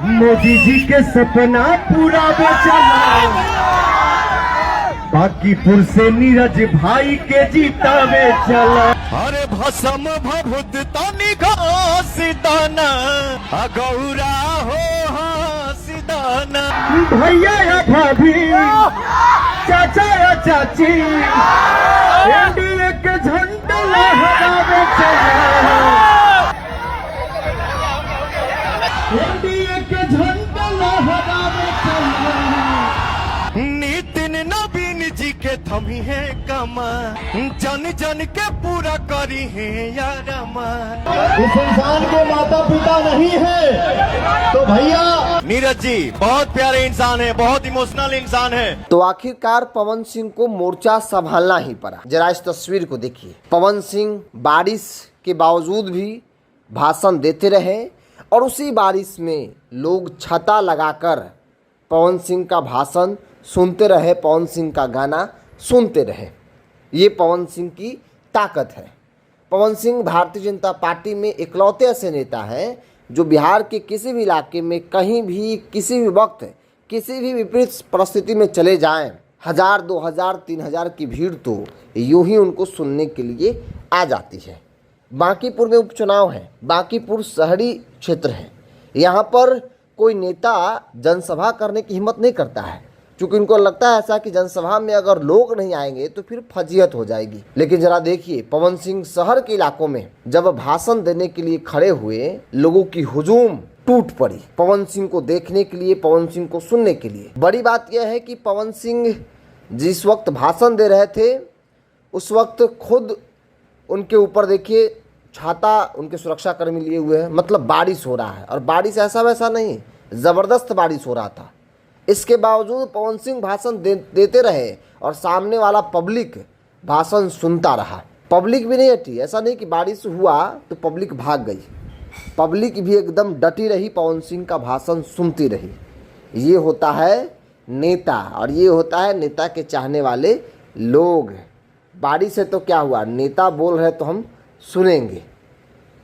मोदी जी के सपना पूरा बेचला, बांकीपुर से नीरज भाई के जीता बेचला। अरे भसम भभुत तनि घासिदाना गौरा हो हासिदाना। भैया या भाभी, चाचा या चाची, एनडीए के झंडे लहरावे चला, एनडीए के झंडे लहरावे चला। नितिन नवीन जी के थमी है कमा, जन जन के पूरा करी है यारमा। इस इंसान के माता पिता नहीं है तो भैया। नीरज जी बहुत प्यारे इंसान है, बहुत इमोशनल इंसान है। तो आखिरकार पवन सिंह को मोर्चा संभालना ही पड़ा। जरा इस तस्वीर को देखिए। पवन सिंह बारिश के बावजूद भी भाषण देते रहे और उसी बारिश में लोग छता लगाकर पवन सिंह का भाषण सुनते रहे, पवन सिंह का गाना सुनते रहे। ये पवन सिंह की ताकत है। पवन सिंह भारतीय जनता पार्टी में इकलौते ऐसे नेता हैं जो बिहार के किसी भी इलाके में कहीं भी किसी भी वक्त किसी भी विपरीत परिस्थिति में चले जाएं, 1000, 2000, 3000 की भीड़ तो यूं ही उनको सुनने के लिए आ जाती है। बांकीपुर में उपचुनाव है, बांकीपुर शहरी क्षेत्र है। यहाँ पर कोई नेता जनसभा करने की हिम्मत नहीं करता है, क्योंकि उनको लगता है ऐसा कि जनसभा में अगर लोग नहीं आएंगे तो फिर फजीहत हो जाएगी। लेकिन जरा देखिए, पवन सिंह शहर के इलाकों में जब भाषण देने के लिए खड़े हुए, लोगों की हुजूम टूट पड़ी पवन सिंह को देखने के लिए, पवन सिंह को सुनने के लिए। बड़ी बात यह है कि पवन सिंह जिस वक्त भाषण दे रहे थे उस वक्त खुद उनके ऊपर देखिए छाता उनके सुरक्षाकर्मी लिए हुए हैं। मतलब बारिश हो रहा है और बारिश ऐसा वैसा नहीं, ज़बरदस्त बारिश हो रहा था। इसके बावजूद पवन सिंह भाषण देते रहे और सामने वाला पब्लिक भाषण सुनता रहा। पब्लिक भी नहीं हटी। ऐसा नहीं कि बारिश हुआ तो पब्लिक भाग गई, पब्लिक भी एकदम डटी रही, पवन सिंह का भाषण सुनती रही। ये होता है नेता और ये होता है नेता के चाहने वाले लोग। बारिश है तो क्या हुआ, नेता बोल रहे तो हम सुनेंगे,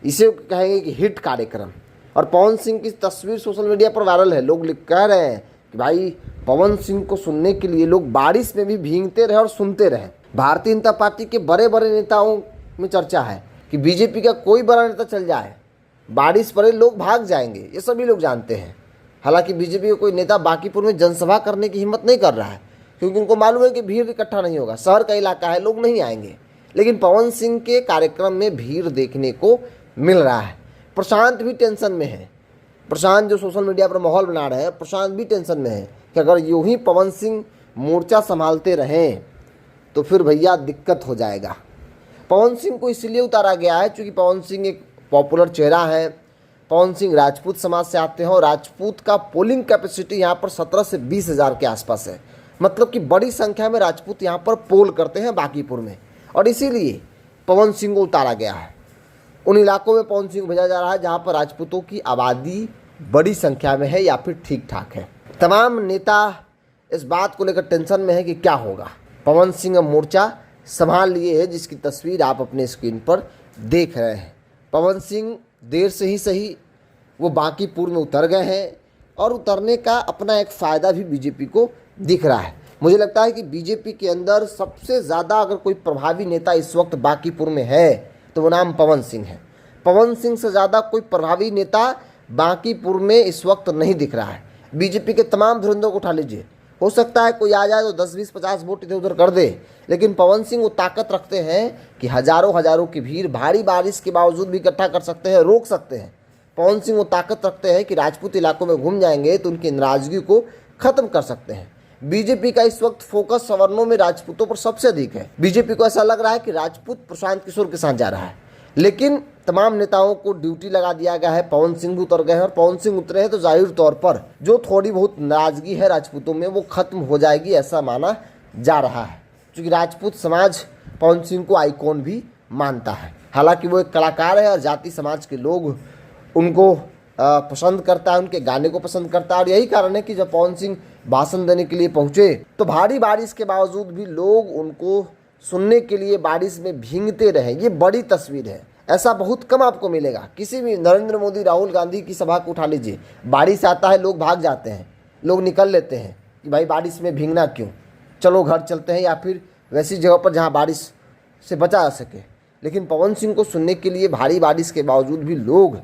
इसे कहेंगे कि हिट कार्यक्रम। और पवन सिंह की तस्वीर सोशल मीडिया पर वायरल है। लोग कह रहे हैं कि भाई पवन सिंह को सुनने के लिए लोग बारिश में भी भीगते रहे और सुनते रहे। भारतीय जनता पार्टी के बड़े बड़े नेताओं में चर्चा है कि बीजेपी का कोई बड़ा नेता चल जाए, बारिश पड़े लोग भाग जाएंगे, ये सभी लोग जानते हैं। हालांकि बीजेपी का कोई नेता बांकीपुर में जनसभा करने की हिम्मत नहीं कर रहा है, क्योंकि उनको मालूम है कि भीड़ इकट्ठा नहीं होगा, शहर का इलाका है, लोग नहीं आएंगे। लेकिन पवन सिंह के कार्यक्रम में भीड़ देखने को मिल रहा है। प्रशांत भी टेंशन में है। प्रशांत जो सोशल मीडिया पर माहौल बना रहे हैं, प्रशांत भी टेंशन में है कि अगर यूं ही पवन सिंह मोर्चा संभालते रहें तो फिर भैया दिक्कत हो जाएगा। पवन सिंह को इसलिए उतारा गया है क्योंकि पवन सिंह एक पॉपुलर चेहरा है। पवन सिंह राजपूत समाज से आते हैं और राजपूत का पोलिंग कैपेसिटी यहाँ पर 17 से 20 हज़ार के आसपास है। मतलब कि बड़ी संख्या में राजपूत यहाँ पर पोल करते हैं बांकीपुर में, और इसीलिए पवन सिंह को उतारा गया है। उन इलाकों में पवन सिंह को भेजा जा रहा है जहाँ पर राजपूतों की आबादी बड़ी संख्या में है या फिर ठीक ठाक है। तमाम नेता इस बात को लेकर टेंशन में है कि क्या होगा। पवन सिंह मोर्चा संभाल लिए है, जिसकी तस्वीर आप अपने स्क्रीन पर देख रहे हैं। पवन सिंह देर से ही सही वो बांकीपुर में उतर गए हैं और उतरने का अपना एक फ़ायदा भी बीजेपी को दिख रहा है। मुझे लगता है कि बीजेपी के अंदर सबसे ज़्यादा अगर कोई प्रभावी नेता इस वक्त बांकीपुर में है तो वो नाम पवन सिंह है। पवन सिंह से ज़्यादा कोई प्रभावी नेता बांकीपुर में इस वक्त नहीं दिख रहा है। बीजेपी के तमाम धुरंधरों को उठा लीजिए, हो सकता है कोई आ जाए तो 10, 20, 50 वोट इधर उधर कर दे, लेकिन पवन सिंह वो ताकत रखते हैं कि हज़ारों की भीड़ भारी बारिश के बावजूद भी इकट्ठा कर सकते हैं, रोक सकते हैं। पवन सिंह वो ताकत रखते हैं कि राजपूत इलाकों में घूम जाएंगे तो उनकी नाराज़गी को ख़त्म कर सकते हैं। बीजेपी का इस वक्त फोकस सवर्णों में राजपूतों पर सबसे अधिक है। बीजेपी को ऐसा लग रहा है कि राजपूत प्रशांत किशोर के साथ जा रहा है, लेकिन तमाम नेताओं को ड्यूटी लगा दिया गया है। पवन सिंह भी उतर गए हैं और पवन सिंह उतरे हैं तो जाहिर तौर पर जो थोड़ी बहुत नाराज़गी है राजपूतों में वो खत्म हो जाएगी, ऐसा माना जा रहा है। क्योंकि राजपूत समाज पवन सिंह को आइकॉन भी मानता है। हालांकि वो एक कलाकार है और जाति समाज के लोग उनको पसंद करता है, उनके गाने को पसंद करता है। और यही कारण है कि जब पवन सिंह भाषण देने के लिए पहुँचे तो भारी बारिश के बावजूद भी लोग उनको सुनने के लिए बारिश में भीगते रहे। ये बड़ी तस्वीर है। ऐसा बहुत कम आपको मिलेगा। किसी भी नरेंद्र मोदी, राहुल गांधी की सभा को उठा लीजिए, बारिश आता है लोग भाग जाते हैं, लोग निकल लेते हैं कि भाई बारिश में भीगना क्यों, चलो घर चलते हैं, या फिर वैसी जगह पर जहाँ बारिश से बचा जा सके। लेकिन पवन सिंह को सुनने के लिए भारी बारिश के बावजूद भी लोग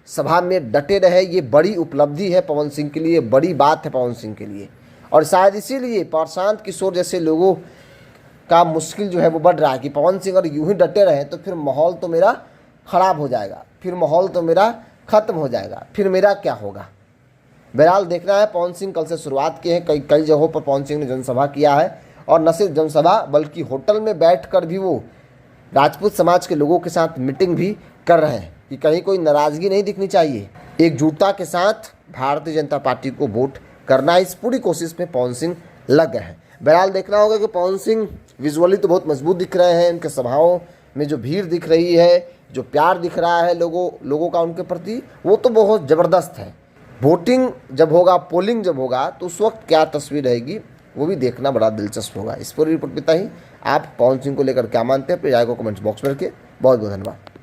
सभा में डटे रहे, ये बड़ी उपलब्धि है पवन सिंह के लिए, बड़ी बात है पवन सिंह के लिए। और शायद इसीलिए प्रशांत किशोर जैसे लोगों का मुश्किल जो है वो बढ़ रहा है कि पवन सिंह अगर यूं ही डटे रहे तो फिर माहौल तो मेरा ख़राब हो जाएगा, फिर माहौल तो मेरा ख़त्म हो जाएगा, फिर मेरा क्या होगा। बहरहाल देखना है। पवन सिंह कल से शुरुआत की है, कई जगहों पर पवन सिंह ने जनसभा किया है, और न सिर्फ जनसभा बल्कि होटल में बैठकर भी वो राजपूत समाज के लोगों के साथ मीटिंग भी कर रहे हैं कि कहीं कोई नाराज़गी नहीं दिखनी चाहिए। एकजुटता के साथ भारतीय जनता पार्टी को वोट करना, इस पूरी कोशिश में पवन सिंह लग गए हैं। बहरहाल देखना होगा कि पवन सिंह विजुअली तो बहुत मजबूत दिख रहे हैं, उनके सभाओं में जो भीड़ दिख रही है, जो प्यार दिख रहा है लोगों का उनके प्रति, वो तो बहुत ज़बरदस्त है। वोटिंग जब होगा, पोलिंग जब होगा, तो उस वक्त क्या तस्वीर रहेगी वो भी देखना बड़ा दिलचस्प होगा। इस पूरी रिपोर्ट में इतना ही। आप पवन सिंह को लेकर क्या मानते हैं, अपनी राय को कमेंट्स बॉक्स में रखिए। बहुत बहुत धन्यवाद।